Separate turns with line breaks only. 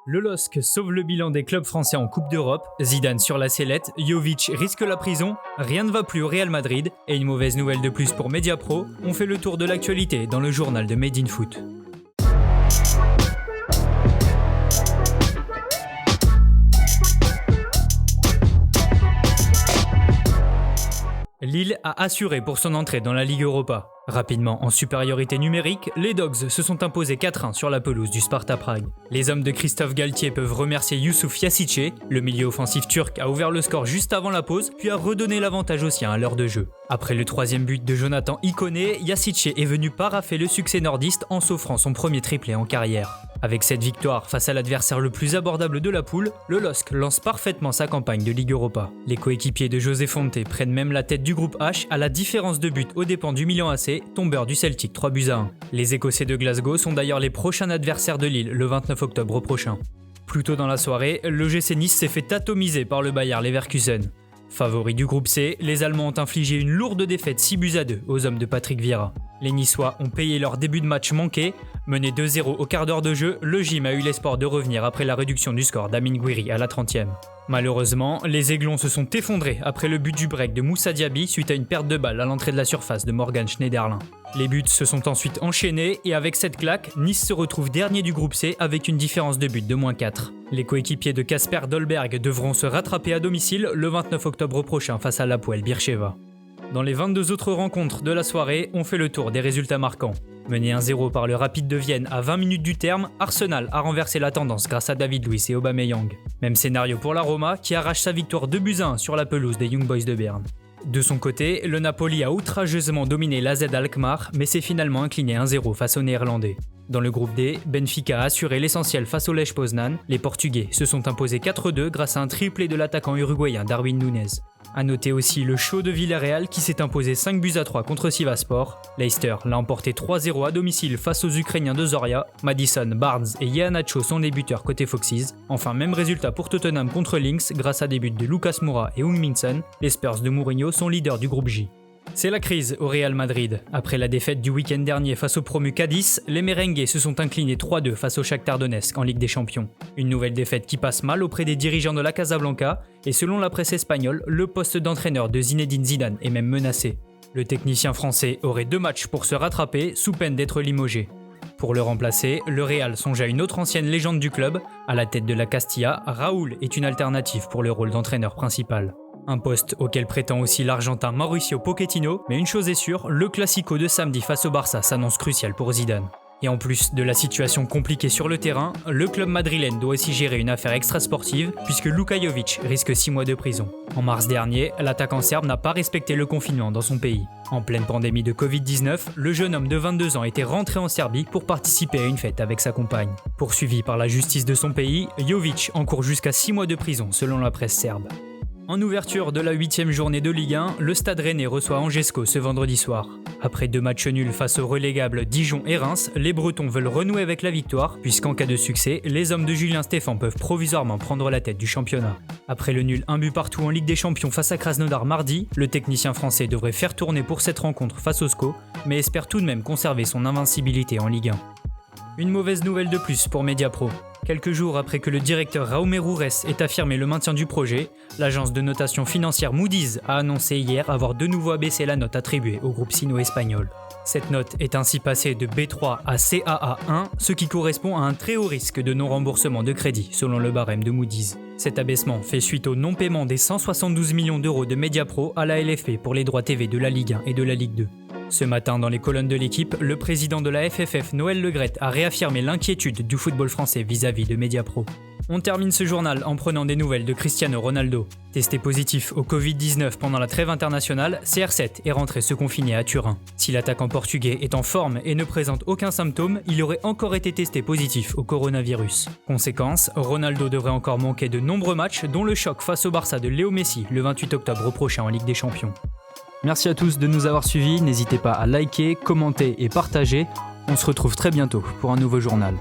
Le LOSC sauve le bilan des clubs français en Coupe d'Europe, Zidane sur la sellette, Jovic risque la prison, rien ne va plus au Real Madrid et une mauvaise nouvelle de plus pour Mediapro, on fait le tour de l'actualité dans le journal de Made in Foot. Lille a assuré pour son entrée dans la Ligue Europa. Rapidement en supériorité numérique, les Dogs se sont imposés 4-1 sur la pelouse du Sparta Prague. Les hommes de Christophe Galtier peuvent remercier Youssouf Yazici. Le milieu offensif turc a ouvert le score juste avant la pause, puis a redonné l'avantage aux siens à l'heure de jeu. Après le troisième but de Jonathan Ikoné, Yazici est venu paraffer le succès nordiste en s'offrant son premier triplé en carrière. Avec cette victoire face à l'adversaire le plus abordable de la poule, le LOSC lance parfaitement sa campagne de Ligue Europa. Les coéquipiers de José Fonte prennent même la tête du groupe H à la différence de but aux dépens du Milan AC, tombeur du Celtic 3-1. Les Écossais de Glasgow sont d'ailleurs les prochains adversaires de Lille le 29 octobre prochain. Plus tôt dans la soirée, le GC Nice s'est fait atomiser par le Bayer Leverkusen. Favoris du groupe C, les Allemands ont infligé une lourde défaite 6-2 aux hommes de Patrick Vieira. Les Niçois ont payé leur début de match manqué. Mené 2-0 au quart d'heure de jeu, le gym a eu l'espoir de revenir après la réduction du score d'Amin Gouiri à la 30e. Malheureusement, les Aiglons se sont effondrés après le but du break de Moussa Diaby suite à une perte de balle à l'entrée de la surface de Morgan Schneiderlin. Les buts se sont ensuite enchaînés et avec cette claque, Nice se retrouve dernier du groupe C avec une différence de but de -4. Les coéquipiers de Kasper Dolberg devront se rattraper à domicile le 29 octobre prochain face à l'Hapoel Beersheva. Dans les 22 autres rencontres de la soirée, on fait le tour des résultats marquants. Mené 1-0 par le Rapid de Vienne à 20 minutes du terme, Arsenal a renversé la tendance grâce à David Luiz et Aubameyang. Même scénario pour la Roma qui arrache sa victoire 2-1 sur la pelouse des Young Boys de Berne. De son côté, le Napoli a outrageusement dominé l'AZ Alkmaar mais s'est finalement incliné 1-0 face aux Néerlandais. Dans le groupe D, Benfica a assuré l'essentiel face au Lech Poznan. Les Portugais se sont imposés 4-2 grâce à un triplé de l'attaquant uruguayen Darwin Núñez. A noter aussi le show de Villarreal qui s'est imposé 5-3 contre Sivasspor. Leicester l'a emporté 3-0 à domicile face aux Ukrainiens de Zorya. Madison, Barnes et Iheanacho sont les buteurs côté Foxes. Enfin, même résultat pour Tottenham contre Lynx grâce à des buts de Lucas Moura et Heung-min Son. Les Spurs de Mourinho sont leaders du groupe J. C'est la crise au Real Madrid. Après la défaite du week-end dernier face au promu Cadiz, les Merengues se sont inclinés 3-2 face au Shakhtar Donetsk en Ligue des Champions. Une nouvelle défaite qui passe mal auprès des dirigeants de la Casablanca et selon la presse espagnole, le poste d'entraîneur de Zinedine Zidane est même menacé. Le technicien français aurait 2 matchs pour se rattraper sous peine d'être limogé. Pour le remplacer, le Real songe à une autre ancienne légende du club. À la tête de la Castilla, Raúl est une alternative pour le rôle d'entraîneur principal. Un poste auquel prétend aussi l'Argentin Mauricio Pochettino, mais une chose est sûre, le Classico de samedi face au Barça s'annonce crucial pour Zidane. Et en plus de la situation compliquée sur le terrain, le club madrilène doit aussi gérer une affaire extrasportive puisque Luka Jovic risque 6 mois de prison. En mars dernier, l'attaquant serbe n'a pas respecté le confinement dans son pays. En pleine pandémie de Covid-19, le jeune homme de 22 ans était rentré en Serbie pour participer à une fête avec sa compagne. Poursuivi par la justice de son pays, Jovic encourt jusqu'à 6 mois de prison selon la presse serbe. En ouverture de la 8e journée de Ligue 1, le Stade Rennais reçoit Angesco ce vendredi soir. Après 2 matchs nuls face aux relégables Dijon et Reims, les Bretons veulent renouer avec la victoire, puisqu'en cas de succès, les hommes de Julien Stéphan peuvent provisoirement prendre la tête du championnat. Après le nul 1 but partout en Ligue des Champions face à Krasnodar mardi, le technicien français devrait faire tourner pour cette rencontre face au SCO, mais espère tout de même conserver son invincibilité en Ligue 1. Une mauvaise nouvelle de plus pour Mediapro. Quelques jours après que le directeur Raume Roures ait affirmé le maintien du projet, l'agence de notation financière Moody's a annoncé hier avoir de nouveau abaissé la note attribuée au groupe sino-espagnol. Cette note est ainsi passée de B3 à CAA1, ce qui correspond à un très haut risque de non-remboursement de crédit, selon le barème de Moody's. Cet abaissement fait suite au non-paiement des 172 millions d'euros de Mediapro à la LFP pour les droits TV de la Ligue 1 et de la Ligue 2. Ce matin, dans les colonnes de l'équipe, le président de la FFF, Noël Le Graët, a réaffirmé l'inquiétude du football français vis-à-vis de Mediapro. On termine ce journal en prenant des nouvelles de Cristiano Ronaldo. Testé positif au Covid-19 pendant la trêve internationale, CR7 est rentré se confiner à Turin. Si l'attaquant portugais est en forme et ne présente aucun symptôme, il aurait encore été testé positif au coronavirus. Conséquence, Ronaldo devrait encore manquer de nombreux matchs, dont le choc face au Barça de Léo Messi le 28 octobre prochain en Ligue des Champions. Merci à tous de nous avoir suivis, n'hésitez pas à liker, commenter et partager. On se retrouve très bientôt pour un nouveau journal.